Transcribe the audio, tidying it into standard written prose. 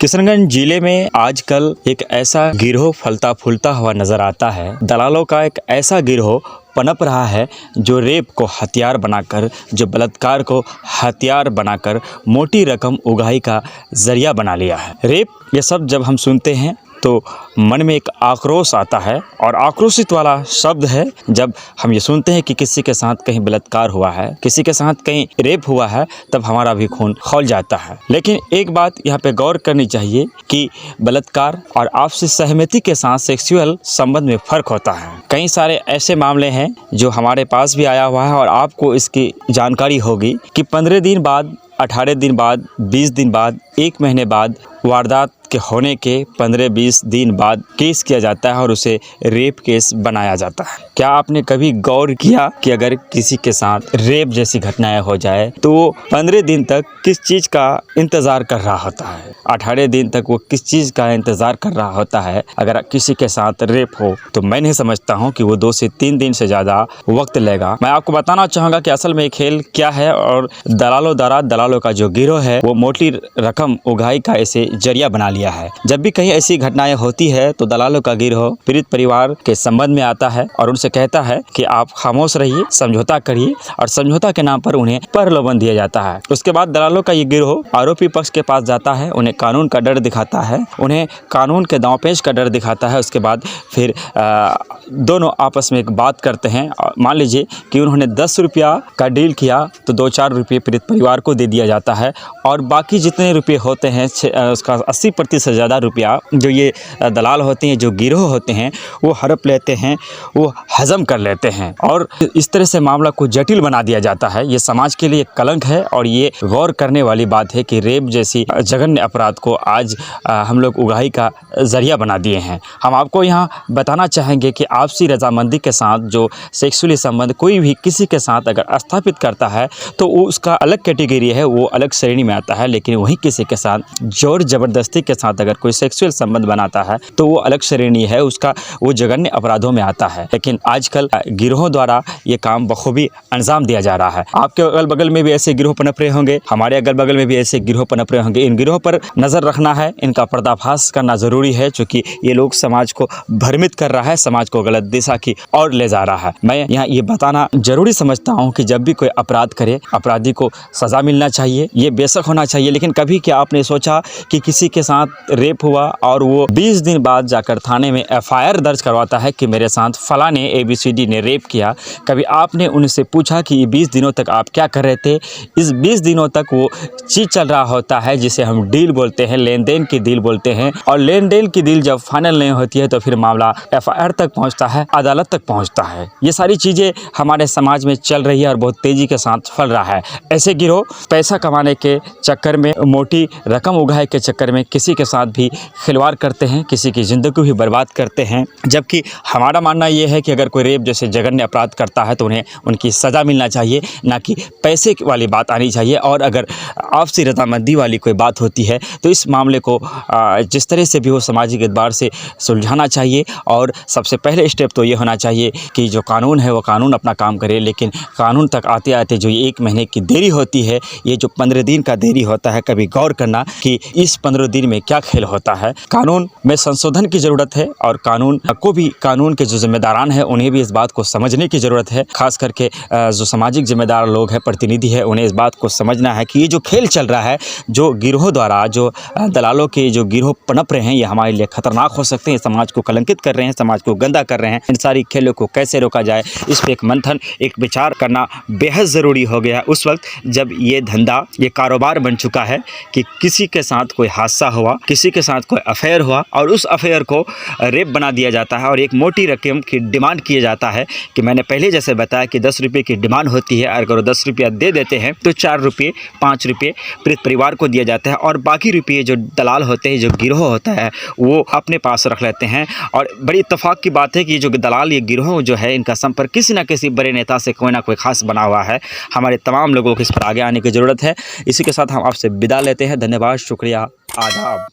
किशनगंज जिले में आजकल एक ऐसा गिरोह फलता फूलता हुआ नजर आता है। दलालों का एक ऐसा गिरोह पनप रहा है जो रेप को हथियार बनाकर, जो बलात्कार को हथियार बनाकर मोटी रकम उगाही का जरिया बना लिया है। रेप ये सब जब हम सुनते हैं तो मन में एक आक्रोश आता है, और आक्रोशित वाला शब्द है जब हम ये सुनते हैं कि किसी के साथ कहीं बलात्कार हुआ है, किसी के साथ कहीं रेप हुआ है, तब हमारा भी खून खौल जाता है। लेकिन एक बात यहाँ पे गौर करनी चाहिए कि बलात्कार और आपसी सहमति के साथ सेक्सुअल संबंध में फ़र्क होता है। कई सारे ऐसे मामले हैं जो हमारे पास भी आया हुआ है और आपको इसकी जानकारी होगी कि 15 दिन बाद, 18 दिन बाद, 20 दिन बाद, 1 महीने बाद वारदात के होने के 15-20 दिन बाद केस किया जाता है और उसे रेप केस बनाया जाता है। क्या आपने कभी गौर किया कि अगर किसी के साथ रेप जैसी घटनाएं हो जाए तो वो 15 दिन तक किस चीज़ का इंतज़ार कर रहा होता है, 18 दिन तक वो किस चीज़ का इंतज़ार कर रहा होता है। अगर किसी के साथ रेप हो तो मैं नहीं समझता हूँ कि वो 2 से 3 दिन से ज़्यादा वक्त लेगा। मैं आपको बताना चाहूँगा कि असल में खेल क्या है, और दलालों द्वारा दलालों का जो गिरोह है वो मोटी रकम उगाही का ऐसे जरिया बना लिया है। जब भी कहीं ऐसी घटनाएं होती है तो दलालों का गिरोह पीड़ित परिवार के संबंध में आता है और उनसे कहता है कि आप खामोश रहिए, समझौता करिए, और समझौता के नाम पर उन्हें प्रलोभन दिया जाता है। उसके बाद दलालों का ये गिरोह आरोपी पक्ष के पास जाता है, उन्हें कानून का डर दिखाता है, उन्हें कानून के दांवपेच का डर दिखाता है। उसके बाद फिर दोनों आपस में एक बात करते हैं। मान लीजिए कि उन्होंने 10 रुपया का डील किया तो 2-4 रुपये पीड़ित परिवार को दे दिया जाता है, और बाकी जितने रुपये होते हैं उसका 80% से ज़्यादा रुपया जो ये दलाल होते हैं, जो गिरोह होते हैं, वो हड़प लेते हैं, वो हजम कर लेते हैं, और इस तरह से मामला को जटिल बना दिया जाता है। ये समाज के लिए एक कलंक है, और ये गौर करने वाली बात है कि रेप जैसी जघन्य अपराध को आज हम लोग उगाही का जरिया बना दिए हैं। हम आपको यहाँ बताना चाहेंगे कि आपसी रजामंदी के साथ जो सेक्सुअली संबंध कोई भी किसी के साथ अगर स्थापित करता है तो वो उसका अलग कैटेगरी है, वो अलग श्रेणी में आता है। लेकिन वही किसी के साथ जोर जबरदस्ती के साथ अगर कोई सेक्सुअल संबंध बनाता है तो वो अलग श्रेणी है, उसका वो जघन्य अपराधों में आता है। लेकिन आजकल गिरोहों द्वारा ये काम बखूबी अंजाम दिया जा रहा है। आपके अगल बगल में भी ऐसे गिरोह पनप रहे होंगे, हमारे अगल बगल में भी ऐसे गिरोह पनप रहे होंगे। इन गिरोह पर नज़र रखना है, इनका पर्दाफाश करना ज़रूरी है, क्योंकि ये लोग समाज को भ्रमित कर रहा है, समाज को गलत दिशा की ओर ले जा रहा है। मैं यहाँ ये बताना जरूरी समझता हूँ कि जब भी कोई अपराध करे, अपराधी को सज़ा मिलना चाहिए, ये बेशक होना चाहिए। लेकिन कभी क्या आपने सोचा कि किसी के साथ रेप हुआ और वो 20 दिन बाद जाकर थाने में FIR दर्ज करवाता है कि मेरे साथ फला ने ABCD ने रेप किया। कभी आपने उनसे पूछा कि ये 20 दिनों तक आप क्या कर रहे थे? इस 20 दिनों तक वो चीज़ चल रहा होता है जिसे हम डील बोलते हैं, लेन देन की डील बोलते हैं, और लेन देन की डील जब फाइनल नहीं होती है तो फिर मामला FIR तक पहुंचता है, अदालत तक पहुंचता है। ये सारी चीज़ें हमारे समाज में चल रही है और बहुत तेज़ी के साथ फैल रहा है। ऐसे गिरोह पैसा कमाने के चक्कर में, मोटी रकम उगाहे के चक्कर में किसी के साथ भी खिलवाड़ करते हैं, किसी की ज़िंदगी को भी बर्बाद करते हैं। जबकि हमारा मानना ये है कि अगर कोई रेप जैसे जघन्य अपराध करता है तो उन्हें उनकी सज़ा मिलना चाहिए, ना कि पैसे वाली बात आनी चाहिए। और अगर आपसी रजामंदी वाली कोई बात होती है तो इस मामले को जिस तरह से भी हो सामाजिक एतबार से सुलझाना चाहिए। और सबसे पहले स्टेप तो ये होना चाहिए कि जो कानून है वो कानून अपना काम करे। लेकिन कानून तक आते आते जो 1 महीने की देरी होती है, ये जो 15 दिन का देरी होता है, कभी गौर करना कि इस 15 दिन में क्या खेल होता है। कानून में संशोधन की ज़रूरत है, और कानून को भी, कानून के जो जिम्मेदारान हैं उन्हें भी इस बात को समझने की ज़रूरत है। खास करके जो सामाजिक जिम्मेदार लोग हैं, प्रतिनिधि है, उन्हें इस बात को समझना है कि ये जो खेल चल रहा है, जो गिरोह द्वारा, जो दलालों के जो गिरोह पनप रहे हैं, ये हमारे लिए खतरनाक हो सकते हैं, समाज को कलंकित कर रहे हैं, समाज को गंदा कर रहे हैं। इन सारी खेलों को कैसे रोका जाए, इस पर एक मंथन, एक विचार करना बेहद ज़रूरी हो गया है उस वक्त जब ये धंधा, ये कारोबार बन चुका है कि किसी के साथ कोई हादसा हुआ, किसी के साथ कोई अफेयर हुआ और उस अफेयर को रेप बना दिया जाता है, और एक मोटी रकम की डिमांड किया जाता है कि मैंने पहले जैसे बताया कि 10 रुपये की डिमांड होती है। अगर वो 10 रुपया दे देते हैं तो 4 रुपये, 5 रुपये पीड़ित परिवार को दिया जाता है, और बाकी रुपये जो दलाल होते हैं, जो गिरोह होता है, वो अपने पास रख लेते हैं। और बड़ी इत्तेफाक की बात है कि जो दलाल, ये गिरोह जो है, इनका संपर्क किसी न किसी बड़े नेता से कोई ना कोई खास बना हुआ है। हमारे तमाम लोगों को इस पर आगे आने की ज़रूरत है। इसी के साथ हम आपसे विदा लेते हैं। धन्यवाद, शुक्रिया, आदाब।